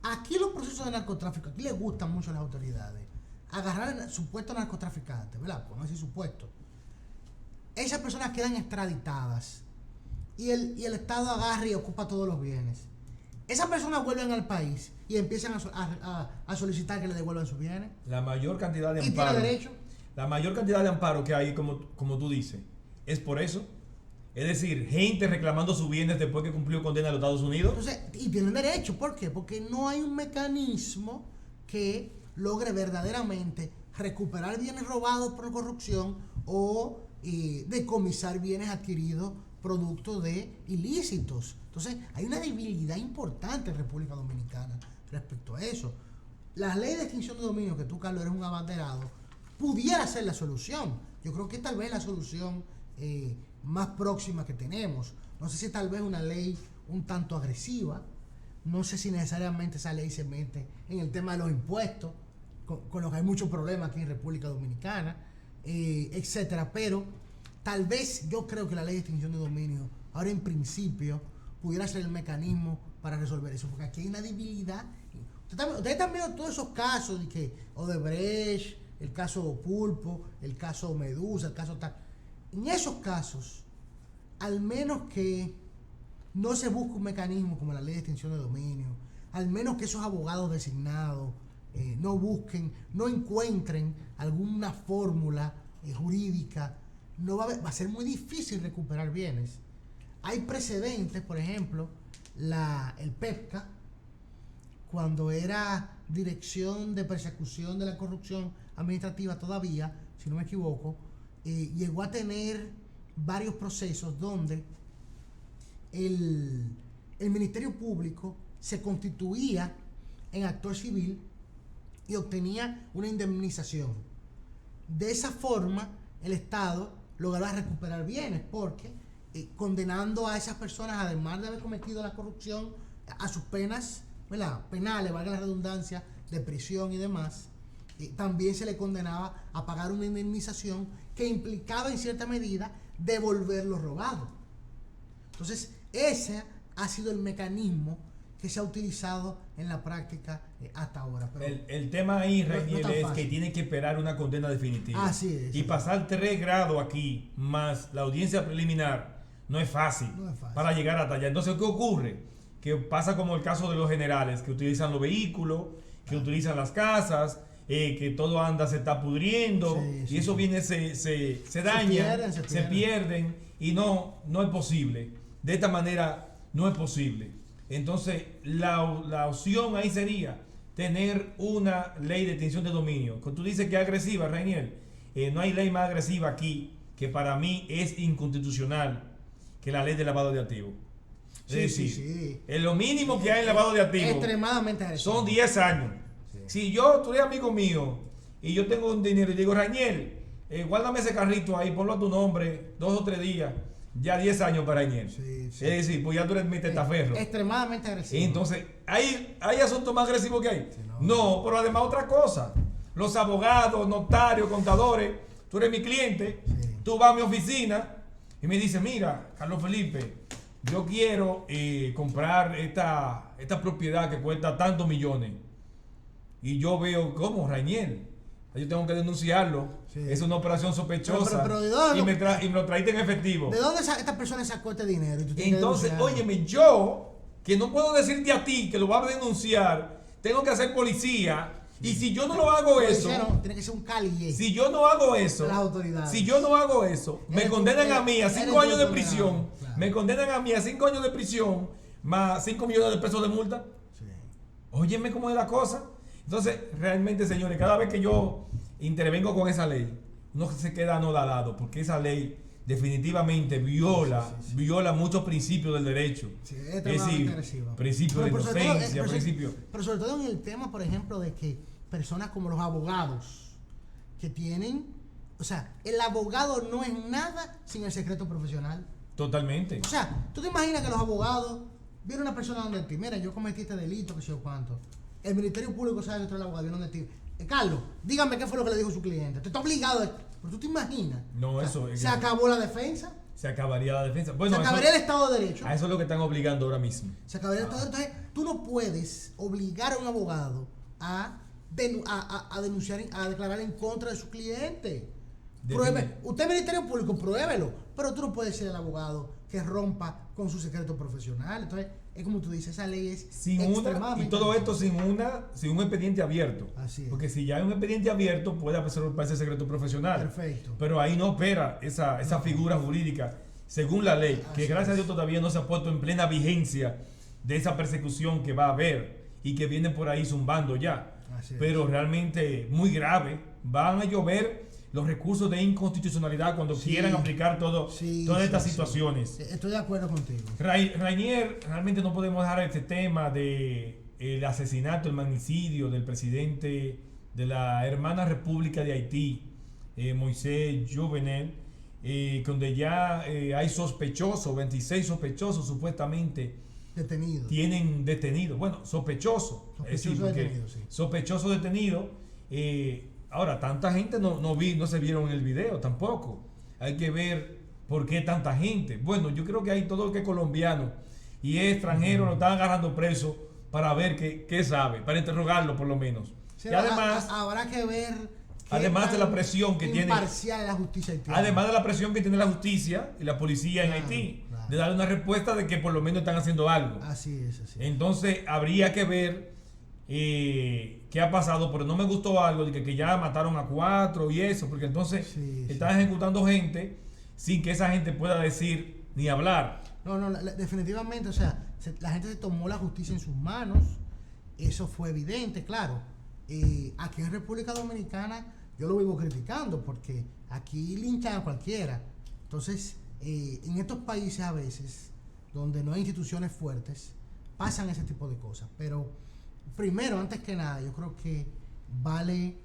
Aquí los procesos de narcotráfico, aquí les gustan mucho a las autoridades agarrar supuestos narcotraficantes, ¿verdad? Por no decir supuestos. Esas personas quedan extraditadas y el Estado agarra y ocupa todos los bienes. Esas personas vuelven al país y empiezan a solicitar que le devuelvan sus bienes. La mayor cantidad de ¿Y amparo. tiene derecho? La mayor cantidad de amparo que hay, como tú dices, es por eso. Es decir, gente reclamando sus bienes después que cumplió condena en los Estados Unidos. Entonces, y tienen derecho, ¿por qué? Porque no hay un mecanismo que logre verdaderamente recuperar bienes robados por corrupción o decomisar bienes adquiridos producto de ilícitos. Entonces, hay una debilidad importante en República Dominicana respecto a eso. La ley de extinción de dominio, que tú, Carlos, eres un abanderado, pudiera ser la solución. Yo creo que tal vez la solución más próxima que tenemos. No sé si tal vez una ley un tanto agresiva. No sé si necesariamente esa ley se mete en el tema de los impuestos, con lo que hay muchos problemas aquí en República Dominicana, etcétera. Pero tal vez yo creo que la ley de extinción de dominio, ahora en principio, pudiera ser el mecanismo para resolver eso, porque aquí hay una debilidad. Ustedes están viendo todos esos casos de que Odebrecht, el caso Pulpo, el caso Medusa, el caso tal. En esos casos, al menos que no se busque un mecanismo como la ley de extinción de dominio, al menos que esos abogados designados no encuentren alguna fórmula jurídica, no va a ser muy difícil recuperar bienes. Hay precedentes, por ejemplo, el PEPCA, cuando era Dirección de Persecución de la Corrupción Administrativa todavía, si no me equivoco, llegó a tener varios procesos donde el Ministerio Público se constituía en actor civil y obtenía una indemnización. De esa forma, el Estado lograba recuperar bienes, porque condenando a esas personas, además de haber cometido la corrupción, a sus penas, ¿verdad?, penales, valga la redundancia, de prisión y demás, también se le condenaba a pagar una indemnización que implicaba en cierta medida devolver lo robado. Entonces, ese ha sido el mecanismo que se ha utilizado en la práctica hasta ahora. Pero el tema ahí, Reinier, tan es fácil. que tiene que esperar una condena definitiva. Así es. Y pasar 3 grados aquí, más la audiencia preliminar, no es fácil, No es fácil. para llegar hasta allá. Entonces, ¿qué ocurre? Que pasa como el caso de los generales, que utilizan los vehículos, que utilizan las casas, que todo anda, se está pudriendo, Sí, y eso sí. viene, se daña, se pierden, y no es posible. De esta manera no es posible. Entonces, la opción ahí sería tener una ley de extinción de dominio. Cuando tú dices que es agresiva, Reinier, no hay ley más agresiva aquí que para mí es inconstitucional que la ley de lavado de activos. Es decir, sí. es lo mínimo que hay en lavado de activos. Extremadamente agresivo. Son 10 años. Si tú eres amigo mío y yo tengo un dinero y digo, Rainier, guárdame ese carrito ahí, ponlo a tu nombre 2 o 3 días, ya 10 años para Rainier. Sí. Es decir, pues ya tú eres mi testaferro. Extremadamente agresivo. Entonces, ¿hay asuntos más agresivos que hay? Sí, no, pero además otra cosa. Los abogados, notarios, contadores, tú eres mi cliente, Sí. tú vas a mi oficina y me dices, mira, Carlos Felipe, yo quiero comprar esta propiedad que cuesta tantos millones. Y yo veo, ¿cómo, Rainier? Yo tengo que denunciarlo. Sí. Es una operación sospechosa. Pero ¿de dónde y me lo traíste en efectivo. ¿De dónde esta persona sacó este dinero? Y tú tienes que Entonces, denunciarlo. óyeme, yo, que no puedo decirte a ti que lo vas a denunciar, tengo que hacer policía. Y si yo no lo hago eso, Policía no, tiene que ser un caliye. si yo no hago eso, Las autoridades. si yo no hago eso, me Eres tú, condenan a mí a eres 5 tú años de condenado, prisión. claro. Me condenan a mí a 5 años de prisión, más 5 millones de pesos de multa. Sí. Óyeme cómo es la cosa. Entonces, realmente, señores, cada vez que yo intervengo con esa ley, no se queda anodado, porque esa ley definitivamente viola muchos principios del derecho. Sí, es extremadamente agresiva. Principio de Pero sobre todo, inocencia, principio. pero sobre todo en el tema, por ejemplo, de que personas como los abogados que tienen, o sea, el abogado no es nada sin el secreto profesional. Totalmente. O sea, tú te imaginas que los abogados viene una persona donde ti, mira, yo cometí este delito, que sé yo cuánto. El Ministerio Público sabe que tú eres el abogado, viene donde ti. Carlos, dígame qué fue lo que le dijo su cliente. Usted está obligado a... Pero tú te imaginas. No, eso es se que- acabó la defensa. Se acabaría la defensa. Bueno, se eso- acabaría el Estado de Derecho. a eso es lo que están obligando ahora mismo. Se acabaría el Estado de Derecho. Entonces, tú no puedes obligar a un abogado a denunciar, a declarar en contra de su cliente. Pruebe, usted es Ministerio Público, pruébelo, pero tú no puedes ser el abogado que rompa con su secreto profesional. Entonces, es como tú dices, esa ley es Sin una, y extremadamente todo esto necesaria. sin un expediente abierto. Así es. Porque si ya hay un expediente abierto, puede romperse el secreto profesional. Perfecto. Pero ahí no opera esa figura jurídica, según la ley, que Así gracias a es. Dios todavía no se ha puesto en plena vigencia de esa persecución que va a haber y que viene por ahí zumbando ya. Así es. Pero realmente muy grave. Van a llover los recursos de inconstitucionalidad cuando Sí. quieran aplicar todas estas sí. situaciones. Estoy de acuerdo contigo. Rainier, realmente no podemos dejar este tema de el asesinato, el magnicidio del presidente de la hermana República de Haití, Moisés Jovenel, donde ya hay sospechosos, 26 sospechosos supuestamente Detenido. tienen detenido. Bueno, sospechoso. Sospechoso detenido, sí. Sospechoso detenido. Ahora, tanta gente no se vieron en el video tampoco. Hay que ver por qué tanta gente. Bueno, yo creo que hay todo el que es colombiano y es extranjero, lo están agarrando preso para ver qué sabe, para interrogarlo por lo menos. Sí, y además, habrá que ver. qué además de la tan presión que tiene- imparcial es la justicia haitiana. además de la presión que tiene la justicia y la policía en Claro, Haití, claro. de darle una respuesta de que por lo menos están haciendo algo. Así es, así es. Entonces habría que ver qué ha pasado, pero no me gustó algo de que ya mataron a 4 y eso, porque entonces Sí, están ejecutando gente sin que esa gente pueda decir ni hablar. No, definitivamente, o sea, la gente se tomó la justicia en sus manos, eso fue evidente, claro. Aquí en República Dominicana yo lo vivo criticando porque aquí linchan a cualquiera. Entonces, en estos países a veces, donde no hay instituciones fuertes, pasan ese tipo de cosas. Pero primero, antes que nada, yo creo que vale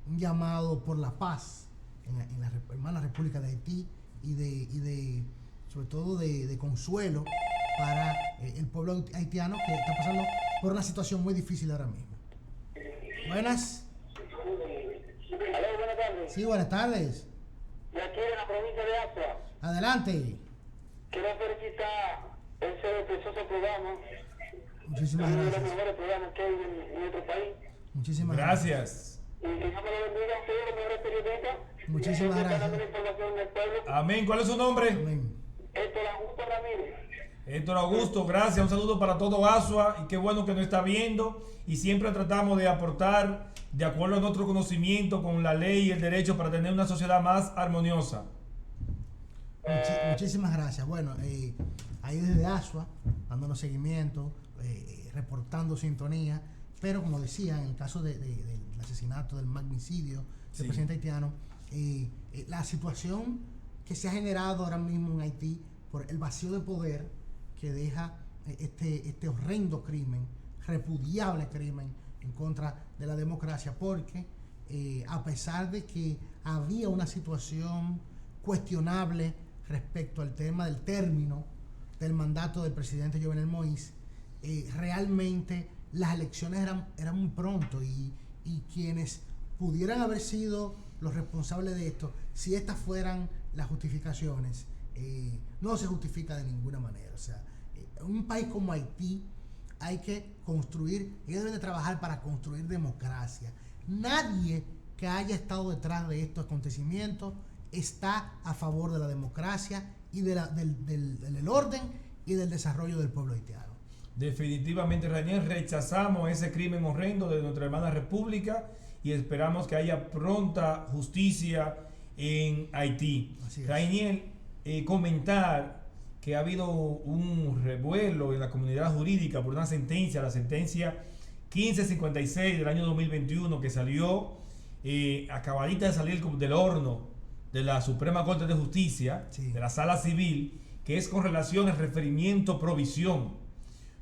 un llamado por la paz en la hermana República de Haití y de sobre todo de consuelo para el pueblo haitiano que está pasando por una situación muy difícil ahora mismo. Buenas. Aló, buenas tardes. Sí, buenas tardes. De aquí de la provincia de Azua. Adelante. Quiero felicitar ese precioso programa. Muchísimas Uno de los gracias. mejores programas que hay en nuestro país. Muchísimas gracias. Gracias. Y que Dios me lo bendiga a ustedes, los mejores periodistas. Muchísimas Que están gracias. dando la información del pueblo. Amén. ¿Cuál es su nombre? Amén. Héctor Augusto Ramírez. Héctor Augusto, gracias. Un saludo para todo Asua y qué bueno que nos está viendo. Y siempre tratamos de aportar de acuerdo a nuestro conocimiento con la ley y el derecho para tener una sociedad más armoniosa. Muchísimas gracias. Bueno, ahí desde Asua, dándonos seguimiento, reportando sintonía, pero como decía, en el caso del asesinato, del magnicidio del Sí. presidente haitiano, la situación que se ha generado ahora mismo en Haití por el vacío de poder que deja este horrendo crimen, repudiable crimen en contra de la democracia, porque a pesar de que había una situación cuestionable respecto al tema del término del mandato del presidente Jovenel Moïse, realmente las elecciones eran muy pronto y quienes pudieran haber sido los responsables de esto, si estas fueran las justificaciones, no se justifica de ninguna manera. O sea, en un país como Haití hay que construir, ellos deben de trabajar para construir democracia. Nadie que haya estado detrás de estos acontecimientos está a favor de la democracia y del orden y del desarrollo del pueblo haitiano. Definitivamente, Rainier, rechazamos ese crimen horrendo de nuestra hermana república y esperamos que haya pronta justicia en Haití. Así es. Rainier, comentar que ha habido un revuelo en la comunidad jurídica por una sentencia, la sentencia 1556 del año 2021, que salió acabadita de salir del horno de la Suprema Corte de Justicia, Sí. de la Sala Civil, que es con relación al referimiento provisión,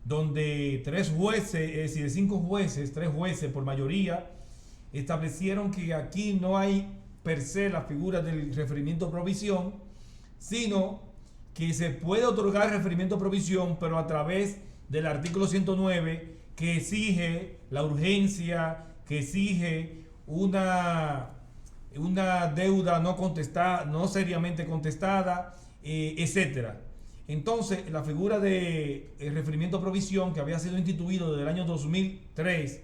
donde 3 jueces, es decir, de 5 jueces, 3 jueces por mayoría, establecieron que aquí no hay per se la figura del referimiento provisión, sino que se puede otorgar referimiento provisión, pero a través del artículo 109, que exige la urgencia, que exige una deuda no contestada, no seriamente contestada, etcétera. Entonces, la figura de referimiento a provisión, que había sido instituido desde el año 2003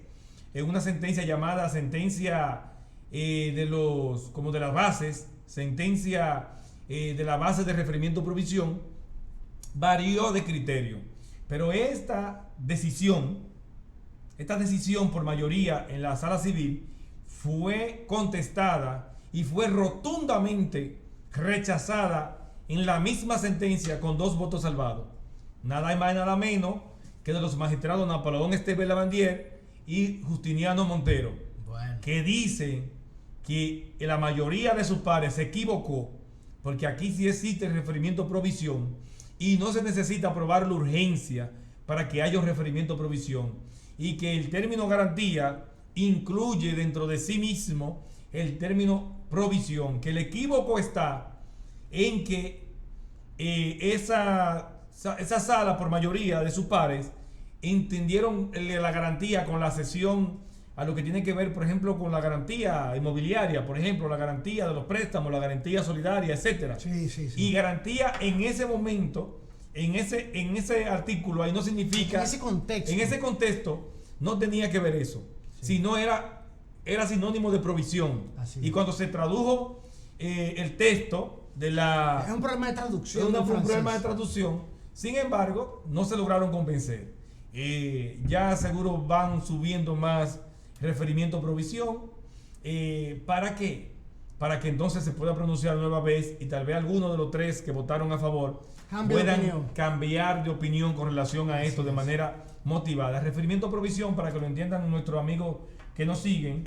en una sentencia llamada sentencia de las bases, sentencia de la base de referimiento a provisión, varió de criterio. Pero esta decisión por mayoría en la sala civil fue contestada y fue rotundamente rechazada en la misma sentencia con 2 votos salvados. Nada más y nada menos que de los magistrados Napoleón Esteves Lavandier y Justiniano Montero, que dicen que la mayoría de sus pares se equivocó, porque aquí sí existe el referimiento a provisión y no se necesita probar la urgencia para que haya un referimiento a provisión, y que el término garantía incluye dentro de sí mismo el término provisión, que el equívoco está en que esa sala, por mayoría de sus pares, entendieron la garantía con la cesión a lo que tiene que ver, por ejemplo, con la garantía inmobiliaria, por ejemplo, la garantía de los préstamos, la garantía solidaria, etcétera. Sí. Y garantía en ese momento, en ese artículo, ahí no significa... En ese contexto. En ese contexto no tenía que ver eso, sino era sinónimo de provisión. Así y es. Cuando se tradujo el texto de la... Es un problema de traducción. un del francés. problema de traducción. Sin embargo, no se lograron convencer. Ya seguro van subiendo más referimiento a provisión. ¿Para qué? Para que entonces se pueda pronunciar nueva vez y tal vez alguno de los 3 que votaron a favor puedan cambiar de opinión con relación a esto de manera motivada. Referimiento a provisión, para que lo entiendan nuestros amigos que nos siguen,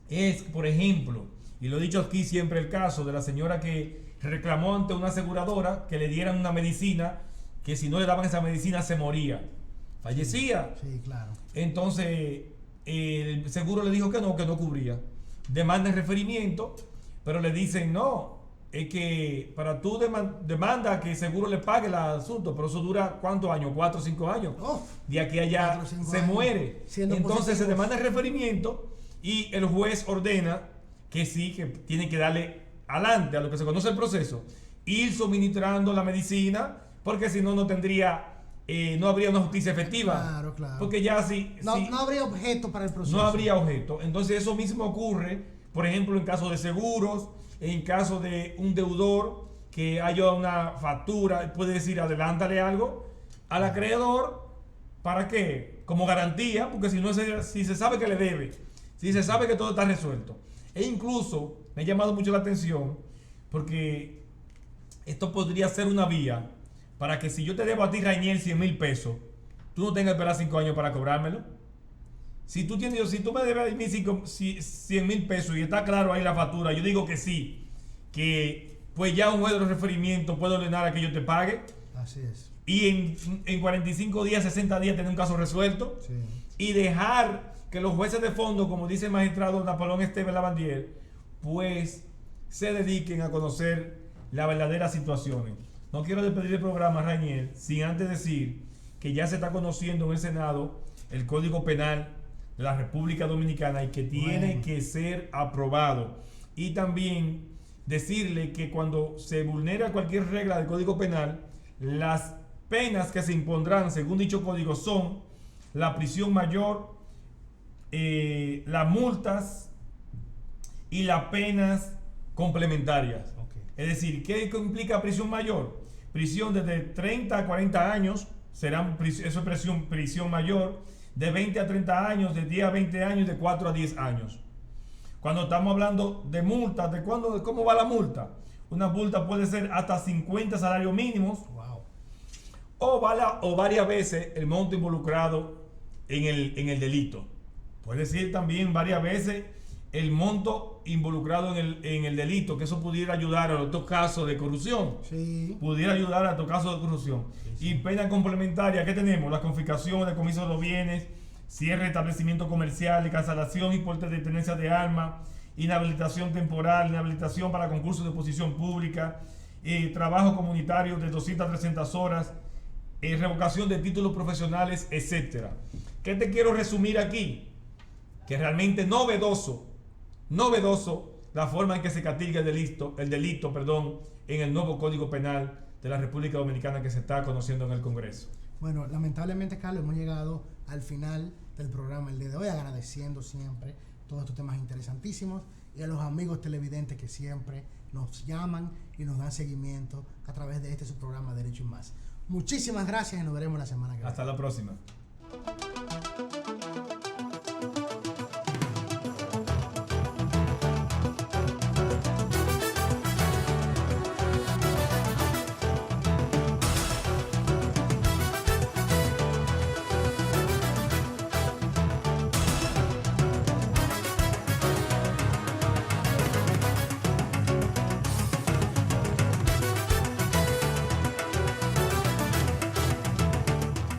es, por ejemplo, y lo he dicho aquí siempre, el caso de la señora que reclamó ante una aseguradora que le dieran una medicina, que si no le daban esa medicina se moría, fallecía. Sí, claro. Entonces el seguro le dijo que no cubría. Demanda el referimiento, pero le dicen no, es que para tu demanda que el seguro le pague el asunto, pero eso dura ¿cuántos años? 4 o 5 años. De aquí a allá se muere. Entonces se demanda el referimiento y el juez ordena que sí, que tiene que darle adelante a lo que se conoce el proceso, ir suministrando la medicina, porque si no, no habría una justicia efectiva. Claro. Porque ya no habría objeto para el proceso. No habría objeto. Entonces eso mismo ocurre, por ejemplo, en caso de seguros, en caso de un deudor que haya una factura, puede decir adelántale algo al acreedor. ¿Para qué? Como garantía, porque si se sabe que le debe, si se sabe que todo está resuelto. E incluso me ha llamado mucho la atención porque esto podría ser una vía para que si yo te debo a ti, Rainiel, 100,000 pesos, tú no tengas que esperar 5 años para cobrármelo. Si tú me debes a mí 100,000 pesos y está claro ahí la factura, yo digo que sí, que pues ya un juez de referimiento puede ordenar a que yo te pague. Así es. Y en 45 días, 60 días tener un caso resuelto. Sí. Y dejar que los jueces de fondo, como dice el magistrado Napoleón Esteves Lavandier, pues se dediquen a conocer las verdaderas situaciones. No quiero despedir el programa, Rainiel, sin antes decir que ya se está conociendo en el Senado el Código Penal de la República Dominicana y que tiene que ser aprobado. Y también decirle que cuando se vulnera cualquier regla del Código Penal, las penas que se impondrán según dicho código son la prisión mayor, las multas y las penas complementarias. Es decir, ¿qué implica prisión mayor? Prisión desde 30 a 40 años, eso es prisión mayor, de 20 a 30 años, de 10 a 20 años, de 4 a 10 años. Cuando estamos hablando de multas, ¿cómo va la multa? Una multa puede ser hasta 50 salarios mínimos. Wow. O varias veces el monto involucrado en el delito. Puede ser también varias veces el monto involucrado en el delito, que eso pudiera ayudar a otros casos de corrupción. Sí. Pudiera ayudar a otros casos de corrupción. Sí. Y pena complementaria, ¿qué tenemos? La confiscación, el comiso de los bienes, cierre de establecimiento comercial, cancelación y porte de tenencia de armas, inhabilitación temporal, inhabilitación para concursos de oposición pública, trabajo comunitario de 200 a 300 horas, revocación de títulos profesionales, etc. ¿Qué te quiero resumir aquí? que realmente novedoso la forma en que se castiga el delito, en el nuevo Código Penal de la República Dominicana que se está conociendo en el Congreso. Bueno, lamentablemente, Carlos, hemos llegado al final del programa el día de hoy, agradeciendo siempre todos estos temas interesantísimos y a los amigos televidentes que siempre nos llaman y nos dan seguimiento a través de su programa Derecho y Más. Muchísimas gracias y nos veremos la semana que viene. Hasta la próxima.